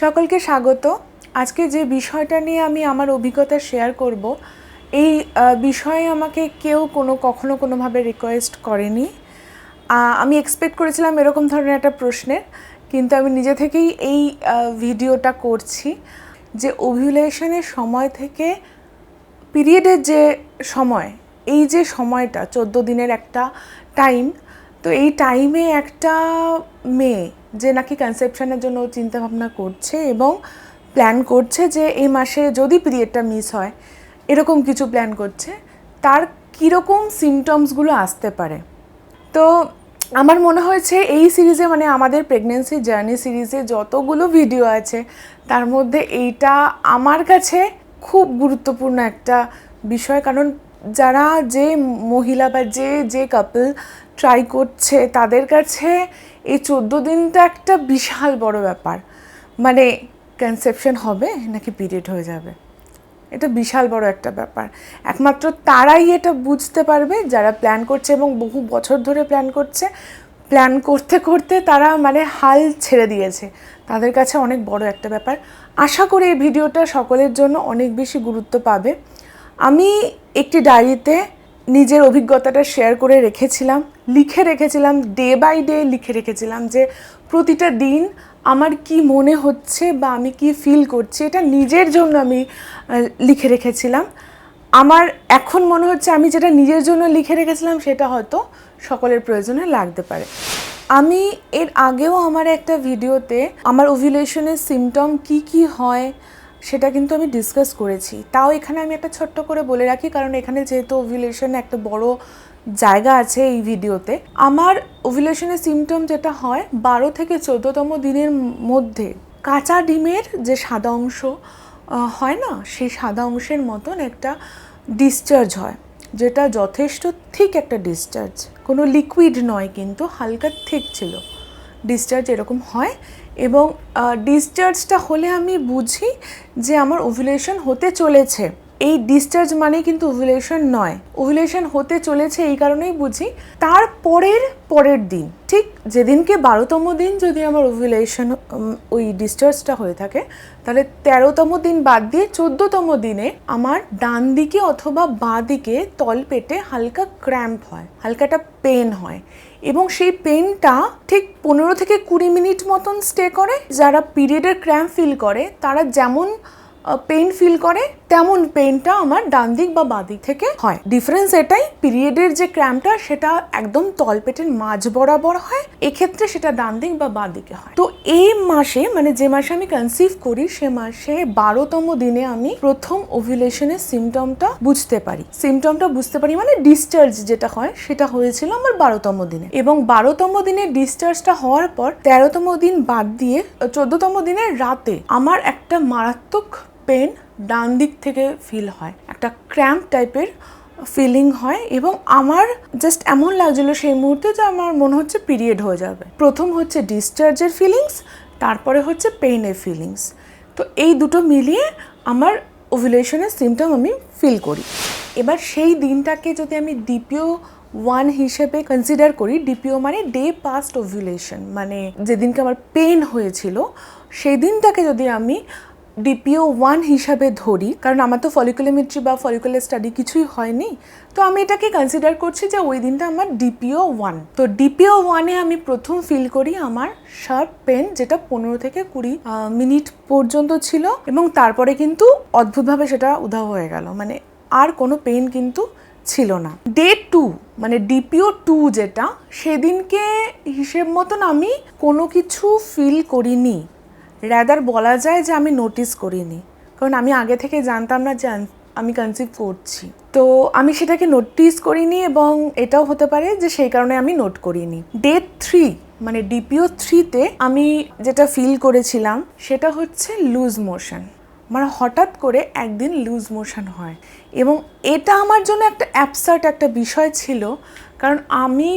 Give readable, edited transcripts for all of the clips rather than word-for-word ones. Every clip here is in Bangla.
সকলকে স্বাগত। আজকে যে বিষয়টা নিয়ে আমি আমার অভিজ্ঞতা শেয়ার করব, এই বিষয়ে আমাকে কেউ কখনো কোনোভাবে রিকোয়েস্ট করেনি। আমি এক্সপেক্ট করেছিলাম এরকম ধরনের একটা প্রশ্নের, কিন্তু আমি নিজে থেকেই এই ভিডিওটা করছি যে ওভিউলেশনের সময় থেকে পিরিয়ডের যে সময়, এই যে সময়টা 14 দিনের একটা টাইম, তো এই টাইমে একটা মেয়ে যে নাকি কনসেপশনের জন্য চিন্তাভাবনা করছে এবং প্ল্যান করছে যে এই মাসে যদি পিরিয়ডটা মিস হয়, এরকম কিছু প্ল্যান করছে, তার কীরকম সিমটমসগুলো আসতে পারে। তো আমার মনে হয়েছে এই সিরিজে, মানে আমাদের প্রেগনেন্সি জার্নি সিরিজে যতগুলো ভিডিও আছে তার মধ্যে এইটা আমার কাছে খুব গুরুত্বপূর্ণ একটা বিষয়। কারণ যারা যে মহিলা বা যে কাপল ট্রাই করছে তাদের কাছে এই 14 দিনটা একটা বিশাল বড় ব্যাপার। মানে কনসেপশন হবে নাকি পিরিয়ড হয়ে যাবে, এটা বিশাল বড় একটা ব্যাপার। একমাত্র তারাই এটা বুঝতে পারবে যারা প্ল্যান করছে এবং বহু বছর ধরে প্ল্যান করছে। প্ল্যান করতে করতে তারা মানে হাল ছেড়ে দিয়েছে, তাদের কাছে অনেক বড় একটা ব্যাপার। আশা করি এই ভিডিওটা সকলের জন্য অনেক বেশি গুরুত্ব পাবে। আমি একটি ডায়েরিতে নিজের অভিজ্ঞতাটা শেয়ার করে রেখেছিলাম, লিখে রেখেছিলাম, ডে বাই ডে লিখে রেখেছিলাম যে প্রতিটা দিন আমার কি মনে হচ্ছে বা আমি কি ফিল করছি, এটা নিজের জন্য আমি লিখে রেখেছিলাম। আমার এখন মনে হচ্ছে আমি যেটা নিজের জন্য লিখে রেখেছিলাম সেটা হয়তো সকলের প্রয়োজনে লাগতে পারে। আমি এর আগেও আমার একটা ভিডিওতে আমার ওভিউলেশনের সিমটম কি হয় সেটা কিন্তু আমি ডিসকাস করেছি। তাও এখানে আমি একটা ছোট্ট করে বলে রাখি, কারণ এখানে যেহেতু ওভিউলেশনে একটা বড় জায়গা আছে এই ভিডিওতে। আমার ওভিউলেশনের সিমটম যেটা হয়, 12 থেকে 14তম দিনের মধ্যে কাঁচা ডিমের যে সাদা অংশ হয় না, সেই সাদা অংশের মতন একটা ডিসচার্জ হয়, যেটা যথেষ্ট থিক একটা ডিসচার্জ, কোনো লিকুইড নয় কিন্তু হালকা থিক ছিল ডিসচার্জ, এরকম হয়। এবং ডিসচার্জটা হলে আমি বুঝি যে আমার ওভিউলেশন হতে চলেছে। এই ডিসচার্জ মানে কিন্তু ওভিউলেশন নয়, ওভিউলেশন হতে চলেছে এই কারণেই বুঝি তার পরের দিন, ঠিক যেদিনকে 12তম দিন যদি আমার ওভিউলেশন ওই ডিসচার্জটা হয়ে থাকে, তাহলে 13তম দিন বাদ দিয়ে 14তম দিনে আমার ডান দিকে অথবা বাঁ দিকে তলপেটে হালকা ক্র্যাম্প হয়, হালকা একটা পেন হয়। এবং সেই পেনটা ঠিক 15 থেকে 20 মিনিট মতন স্টে করে। যারা পিরিয়ডের ক্র্যাম্প ফিল করে তারা যেমন পেইন ফিল করে তেমন পেইনটা আমার ডান দিক বা বাঁ দিক থেকে হয়। ডিফারেন্স এটাই, পিরিয়ডের যে ক্র্যাম্পটা সেটা একদম তলপেটের মাঝ বরাবর হয়, এক্ষেত্রে সেটা ডান দিক বা বাঁ দিকে হয়। তো এই মাসে, মানে যে মাসে আমি কনসিভ করি, সে মাসে 12তম দিনে আমি প্রথম ওভিউলেশনের সিমটমটা বুঝতে পারি। মানে ডিসচার্জ যেটা হয় সেটা হয়েছিল আমার 12তম দিনে। এবং 12তম দিনে ডিসচার্জটা হওয়ার পর 13তম দিন বাদ দিয়ে 14তম দিনের রাতে আমার একটা মারাত্মক পেন ডান দিক থেকে ফিল হয়, একটা ক্র্যাম্প টাইপের ফিলিং হয়। এবং আমার জাস্ট এমন লাগছিল সেই মুহূর্তে যে আমার মনে হচ্ছে পিরিয়ড হয়ে যাবে। প্রথম হচ্ছে ডিসচার্জের ফিলিংস, তারপরে হচ্ছে পেইনের ফিলিংস। তো এই দুটো মিলিয়ে আমার ওভিউলেশনের সিমটম আমি ফিল করি। এবার সেই দিনটাকে যদি আমি DPO 1 হিসেবে কনসিডার করি, DPO মানে ডে পাস্ট ওভিউলেশন, মানে যেদিনকে আমার পেন হয়েছিল সেই দিনটাকে যদি আমি DPO 1 হিসাবে ধরি, কারণ আমার তো ফলিকুলোমেট্রি বা ফলিকুলার স্টাডি কিছুই হয়নি, তো আমি এটাকে কনসিডার করছি যে ওই দিনটা আমার DPO 1। তো DPO 1-এ আমি প্রথম ফিল করি আমার শার্প পেন, যেটা 15 থেকে 20 মিনিট পর্যন্ত ছিল এবং তারপরে কিন্তু অদ্ভুতভাবে সেটা উধাও হয়ে গেল, মানে আর কোনো পেন কিন্তু ছিল না। ডে 2 মানে DPO 2 যেটা, সেদিনকে হিসেব মতন আমি কোনো কিছু ফিল করিনি, রাদার বলা যায় যে আমি নোটিস করিনি, কারণ আমি আগে থেকে জানতাম না যে আমি কনসিভ করছি। তো আমি সেটাকে নোটিস করিনি এবং এটাও হতে পারে যে সেই কারণে আমি নোট করিনি। ডে 3 মানে DPO 3-তে আমি যেটা ফিল করেছিলাম সেটা হচ্ছে লুজ মোশন। মানে হঠাৎ করে একদিন লুজ মোশন হয় এবং এটা আমার জন্য একটা অ্যাবসার্ড একটা বিষয় ছিল, কারণ আমি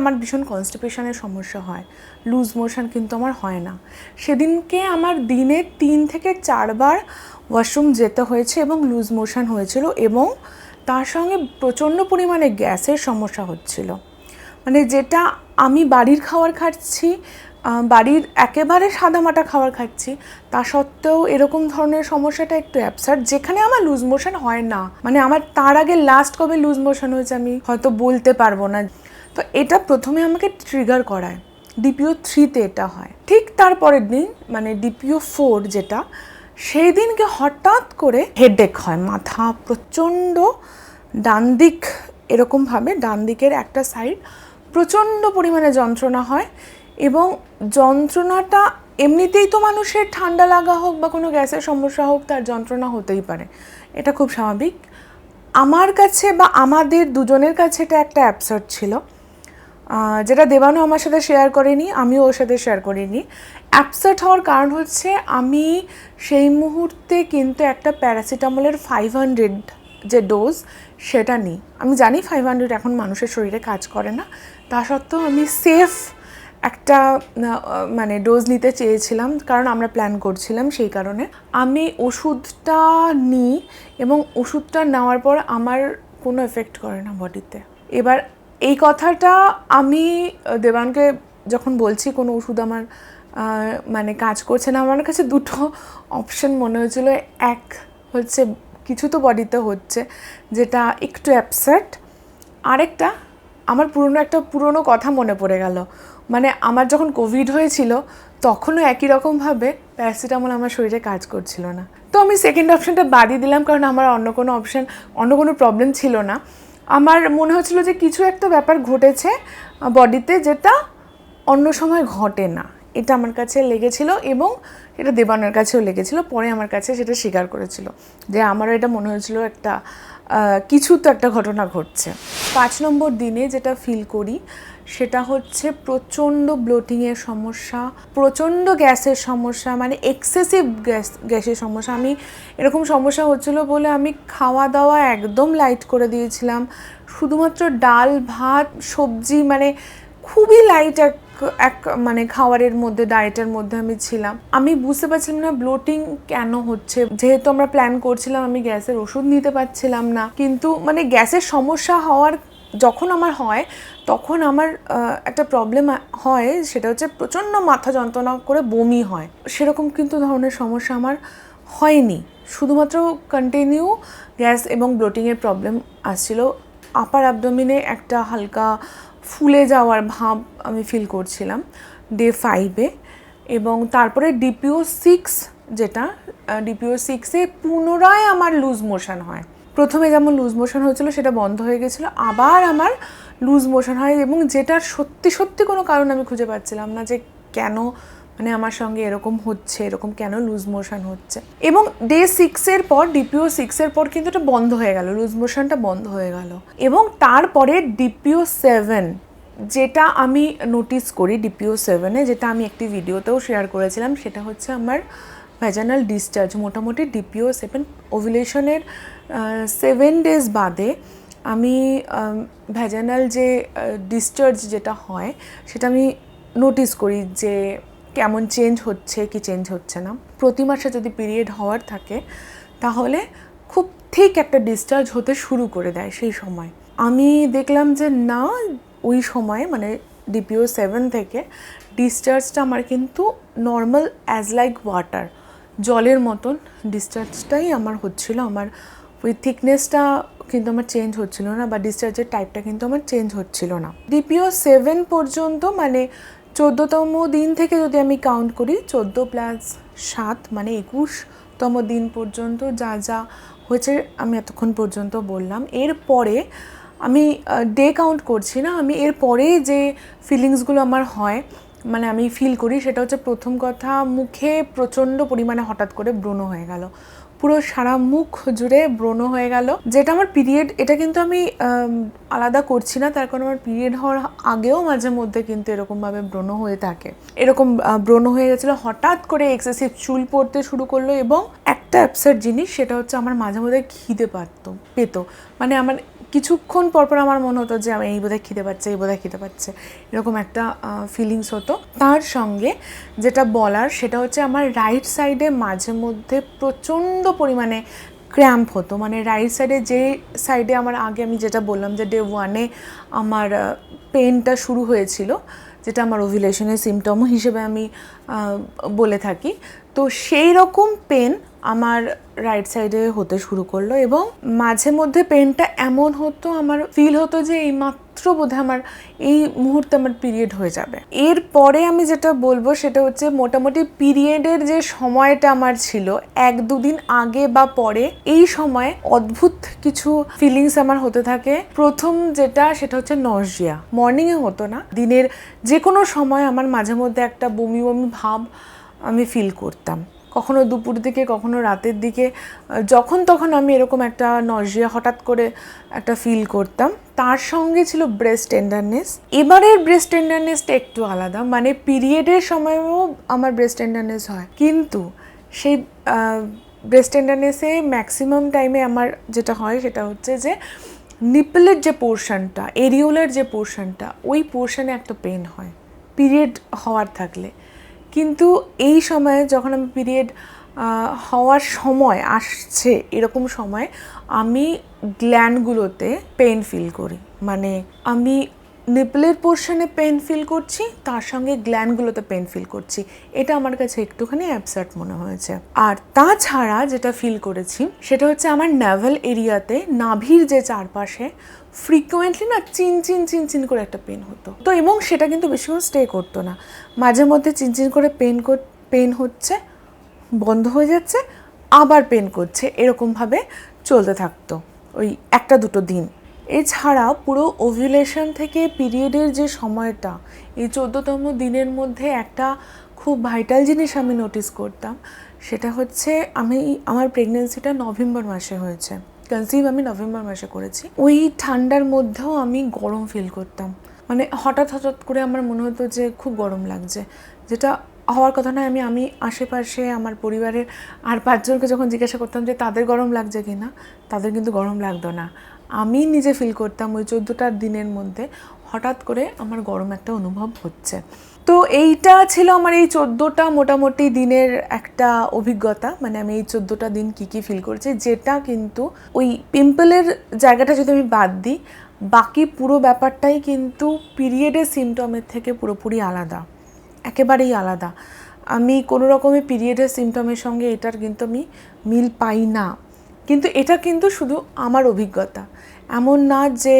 আমার ভীষণ কনস্টিপেশনের সমস্যা হয়, লুজ মোশন কিন্তু আমার হয় না। সেদিনকে আমার দিনে 3 থেকে 4 বার ওয়াশরুম যেতে হয়েছে এবং লুজ মোশন হয়েছিল, এবং তার সঙ্গে প্রচণ্ড পরিমাণে গ্যাসের সমস্যা হচ্ছিল। মানে যেটা আমি বাড়ির খাবার খাচ্ছি, বাড়ির একেবারে সাদামাটা খাবার খাচ্ছি, তা সত্ত্বেও এরকম ধরনের সমস্যাটা একটু অ্যাবসার্ড, যেখানে আমার লুজ মোশন হয় না। মানে আমার তার আগে লাস্ট কবে লুজ মোশন হয়েছে আমি হয়তো বলতে পারবো না। তো এটা প্রথমে আমাকে ট্রিগার করায়, DPO-3 এটা হয়। ঠিক তারপরের দিন মানে DPO-4 যেটা, সেই দিনকে হঠাৎ করে হেডেক হয়, মাথা প্রচণ্ড ডান দিক, এরকমভাবে ডান দিকের একটা সাইড প্রচণ্ড পরিমাণে যন্ত্রণা হয়। এবং যন্ত্রণাটা এমনিতেই তো মানুষের ঠান্ডা লাগা হোক বা কোনো গ্যাসের সমস্যা হোক, তার যন্ত্রণা হতেই পারে, এটা খুব স্বাভাবিক। আমার কাছে বা আমাদের দুজনের কাছে এটা একটা অ্যাবসার্ড ছিল, যেটা দেবানু আমার সাথে শেয়ার করেনি, আমিও ওর সাথে শেয়ার করিনি। অ্যাবসার্ড হওয়ার কারণ হচ্ছে আমি সেই মুহূর্তে কিন্তু একটা প্যারাসিটামলের 500 যে ডোজ সেটা নিই। আমি জানি 500 এখন মানুষের শরীরে কাজ করে না, তা সত্ত্বেও আমি সেফ একটা মানে ডোজ নিতে চেয়েছিলাম, কারণ আমরা প্ল্যান করছিলাম। সেই কারণে আমি ওষুধটা নিই এবং ওষুধটা নেওয়ার পর আমার কোনো এফেক্ট করে না বডিতে। এবার এই কথাটা আমি দেবানকে যখন বলছি কোনো ওষুধ আমার মানে কাজ করছে না, আমার কাছে দুটো অপশন মনে হয়েছিল। এক হচ্ছে কিছু তো বডিতে হচ্ছে যেটা একটু অ্যাবসার্ড, আরেকটা আমার একটা পুরনো কথা মনে পড়ে গেল। মানে আমার যখন কোভিড হয়েছিল তখনও একই রকমভাবে প্যারাসিটামল আমার শরীরে কাজ করছিল না। তো আমি সেকেন্ড অপশানটা বাদই দিলাম, কারণ আমার অন্য কোনো প্রবলেম ছিল না। আমার মনে হচ্ছিল যে কিছু একটা ব্যাপার ঘটেছে বডিতে যেটা অন্য সময় ঘটে না, এটা আমার কাছে লেগেছিল এবং এটা দেবানের কাছেও লেগেছিল। পরে আমার কাছে সেটা স্বীকার করেছিল যে আমারও এটা মনে হয়েছিল একটা কিছু তো একটা ঘটনা ঘটছে। 5 নম্বর দিনে যেটা ফিল করি সেটা হচ্ছে প্রচণ্ড ব্লোটিংয়ের সমস্যা, প্রচণ্ড গ্যাসের সমস্যা, মানে এক্সেসিভ গ্যাসের সমস্যা। আমি এরকম সমস্যা হচ্ছিলো বলে আমি খাওয়া দাওয়া একদম লাইট করে দিয়েছিলাম, শুধুমাত্র ডাল ভাত সবজি, মানে খুবই লাইট এক মানে খাবারের মধ্যে, ডায়েটের মধ্যে আমি ছিলাম। আমি বুঝতে পারছিলাম না ব্লোটিং কেন হচ্ছে। যেহেতু আমরা প্ল্যান করছিলাম, আমি গ্যাসের ওষুধ নিতে পারছিলাম না, কিন্তু মানে গ্যাসের সমস্যা হওয়ার যখন আমার হয় তখন আমার একটা প্রবলেম হয়, সেটা হচ্ছে প্রচণ্ড মাথা যন্ত্রণা করে বমি হয়। সেরকম কিন্তু ধরনের সমস্যা আমার হয়নি, শুধুমাত্র কন্টিনিউ গ্যাস এবং ব্লোটিংয়ের প্রবলেম আসছিল। আপার অ্যাবডোমিনে একটা হালকা ফুলে যাওয়ার ভাব আমি ফিল করছিলাম ডে 5-এ। এবং তারপরে DPO-6 যেটা, DPO-6-এ পুনরায় আমার লুজ মোশন হয়। প্রথমে যেমন লুজ মোশন হয়েছিল সেটা বন্ধ হয়ে গেছিলো, আবার আমার লুজ মোশন হয়, এবং যেটার সত্যি কোনো কারণ আমি খুঁজে পাচ্ছিলাম না যে কেন মানে আমার সঙ্গে এরকম হচ্ছে, এরকম কেন লুজ মোশন হচ্ছে। এবং ডে 6-এর পর, DPO-6-এর পর কিন্তু এটা বন্ধ হয়ে গেল, লুজ মোশনটা বন্ধ হয়ে গেল। এবং তারপরে DPO-7 যেটা আমি নোটিস করি, DPO-7-এ যেটা আমি একটি ভিডিওতেও শেয়ার করেছিলাম, সেটা হচ্ছে আমার ভ্যাজানাল ডিসচার্জ। মোটামুটি DPO-7 ওভুলেশনের 7 ডেজ বাদে আমি ভ্যাজানাল যে ডিসচার্জ যেটা হয় সেটা আমি নোটিস করি যে কেমন চেঞ্জ হচ্ছে কি চেঞ্জ হচ্ছে না। প্রতি মাসে যদি পিরিয়ড হওয়ার থাকে তাহলে খুব ঠিক একটা ডিসচার্জ হতে শুরু করে দেয়। সেই সময় আমি দেখলাম যে না, ওই সময় মানে DPO-7 থেকে ডিসচার্জটা আমার কিন্তু নর্মাল অ্যাজ লাইক ওয়াটার, জলের মতন ডিসচার্জটাই আমার হচ্ছিল। আমার ওই থিকনেসটা কিন্তু আমার চেঞ্জ হচ্ছিল না, বা ডিসচার্জের টাইপটা কিন্তু আমার চেঞ্জ হচ্ছিল না। DPO-7 পর্যন্ত মানে 14তম দিন থেকে যদি আমি কাউন্ট করি, 14 + 7 মানে 21তম দিন পর্যন্ত যা যা হয়েছে আমি এতক্ষণ পর্যন্ত বললাম। এরপরে আমি ডে কাউন্ট করছি না, আমি এরপরে যে ফিলিংসগুলো আমার হয় মানে আমি ফিল করি, সেটা হচ্ছে প্রথম কথা, মুখে প্রচণ্ড পরিমাণে হঠাৎ করে ব্রণ হয়ে গেল, পুরো সারা মুখ জুড়ে ব্রণ হয়ে গেল, যেটা আমার পিরিয়ড, এটা কিন্তু আমি আলাদা করছি না, তার কারণ আমার পিরিয়ড হওয়ার আগেও মাঝে মধ্যে কিন্তু এরকমভাবে ব্রণ হয়ে থাকে। এরকম ব্রণ হয়ে গেছিলো, হঠাৎ করে এক্সেসিভ চুল পড়তে শুরু করলো, এবং একটা অ্যাবসার্ড জিনিস সেটা হচ্ছে আমার মাঝে মধ্যে খিদে পেত। মানে আমার কিছুক্ষণ পরপর আমার মনে হতো যে আমি এই বোধহয় খিদে পাচ্ছে, এরকম একটা ফিলিংস হতো। তার সঙ্গে যেটা বলার সেটা হচ্ছে আমার রাইট সাইডে মাঝে মধ্যে প্রচণ্ড পরিমাণে ক্র্যাম্প হতো। মানে রাইট সাইডে যে সাইডে আমার আগে আমি যেটা বললাম যে ডে 1-এ আমার পেনটা শুরু হয়েছিল, যেটা আমার ওভুলেশনের সিমটম হিসেবে আমি বলে থাকি। তো সেই রকম পেন আমার রাইট সাইডে হতে শুরু করলো এবং মাঝে মধ্যে পেনটা এমন হতো, আমার ফিল হতো যে এইমাত্র বোধহয় আমার এই মুহূর্তে আমার পিরিয়ড হয়ে যাবে। এরপরে আমি যেটা বলবো সেটা হচ্ছে মোটামুটি পিরিয়ডের যে সময়টা আমার ছিল 1-2 দিন আগে বা পরে, এই সময় অদ্ভুত কিছু ফিলিংস আমার হতে থাকে। প্রথম যেটা সেটা হচ্ছে নজিয়া। মর্নিংয়ে হতো না, দিনের যে কোনো সময় আমার মাঝে মধ্যে একটা বমি বমি ভাব আমি ফিল করতাম, কখনো দুপুর দিকে কখনো রাতের দিকে, যখন তখন আমি এরকম একটা নজিয়া হঠাৎ করে একটা ফিল করতাম। তার সঙ্গে ছিল ব্রেস্ট টেন্ডারনেস। এবারের ব্রেস্ট টেন্ডারনেসটা একটু আলাদা, মানে পিরিয়ডের সময়ও আমার ব্রেস্ট টেন্ডারনেস হয়, কিন্তু সেই ব্রেস্ট টেন্ডারনেসে ম্যাক্সিমাম টাইমে আমার যেটা হয় সেটা হচ্ছে যে নিপলের যে পোর্শনটা, এরিওলার যে পোর্শনটা, ওই পোর্শনে একটা পেন হয় পিরিয়ড হওয়ার থাকলে। কিন্তু এই সময়ে যখন আমি পিরিয়ড হওয়ার সময় আসছে, এরকম সময় আমি গ্ল্যান্ডগুলোতে পেন ফিল করি, মানে আমি নিপলের পোর্শনে পেন ফিল করছি, তার সঙ্গে গ্ল্যান্ডগুলোতে পেন ফিল করছি। এটা আমার কাছে একটুখানি অ্যাবসার্ড মনে হয়েছে। আর তাছাড়া যেটা ফিল করেছি সেটা হচ্ছে আমার নাভেল এরিয়াতে, নাভির যে চারপাশে ফ্রিকোয়েন্টলি না চিনচিন চিনচিন করে একটা পেন হতো। তো এবং সেটা কিন্তু বেশিক্ষণ স্টে করতো না, মাঝে মধ্যে চিনচিন করে পেন হচ্ছে, বন্ধ হয়ে যাচ্ছে, আবার পেন করছে, এরকমভাবে চলতে থাকতো ওই 1-2 দিন। এছাড়া পুরো ওভুলেশন থেকে পিরিয়ডের যে সময়টা, এই 14তম দিনের মধ্যে একটা খুব ভাইটাল জিনিস আমি নোটিস করতাম, সেটা হচ্ছে আমার প্রেগনেন্সিটা নভেম্বর মাসে হয়েছে, কনসিভ আমি নভেম্বর মাসে করেছি। ওই ঠান্ডার মধ্যেও আমি গরম ফিল করতাম, মানে হঠাৎ করে আমার মনে হতো যে খুব গরম লাগছে, যেটা হওয়ার কথা নয়। আমি আশেপাশে আমার পরিবারের আর 5 জনকে যখন জিজ্ঞাসা করতাম যে তাদের গরম লাগছে কি না, তাদের কিন্তু গরম লাগতো না। আমি নিজে ফিল করতাম ওই 14টা দিনের মধ্যে হঠাৎ করে আমার গরম একটা অনুভব হচ্ছে। তো এইটা ছিল আমার এই 14টা মোটামুটি দিনের একটা অভিজ্ঞতা, মানে আমি এই 14টা দিন কী ফিল করেছি, যেটা কিন্তু ওই পিম্পলের জায়গাটা যদি আমি বাদ দিই, বাকি পুরো ব্যাপারটাই কিন্তু পিরিয়ডের সিমটমের থেকে পুরোপুরি আলাদা, একেবারেই আলাদা। আমি কোনো রকমের পিরিয়ডের সিমটমের সঙ্গে এটার কিন্তু আমি মিল পাই না। কিন্তু এটা কিন্তু শুধু আমার অভিজ্ঞতা, এমন না যে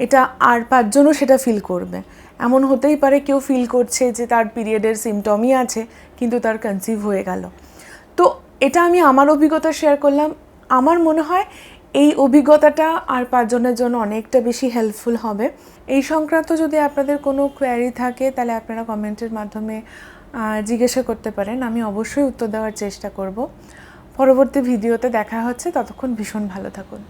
এটা আর 5 জনও সেটা ফিল করবে। এমন হতেই পারে কেউ ফিল করছে যে তার পিরিয়ডের সিমটমই আছে কিন্তু তার কনসিভ হয়ে গেল। তো এটা আমি আমার অভিজ্ঞতা শেয়ার করলাম। আমার মনে হয় এই অভিজ্ঞতাটা আর 5 জনের জন্য অনেকটা বেশি হেল্পফুল হবে। এই সংক্রান্ত যদি আপনাদের কোনো কোয়ারি থাকে তাহলে আপনারা কমেন্টের মাধ্যমে জিজ্ঞাসা করতে পারেন, আমি অবশ্যই উত্তর দেওয়ার চেষ্টা করব। পরবর্তী ভিডিওতে দেখা হচ্ছে, ততক্ষণ ভীষণ ভালো থাকুন।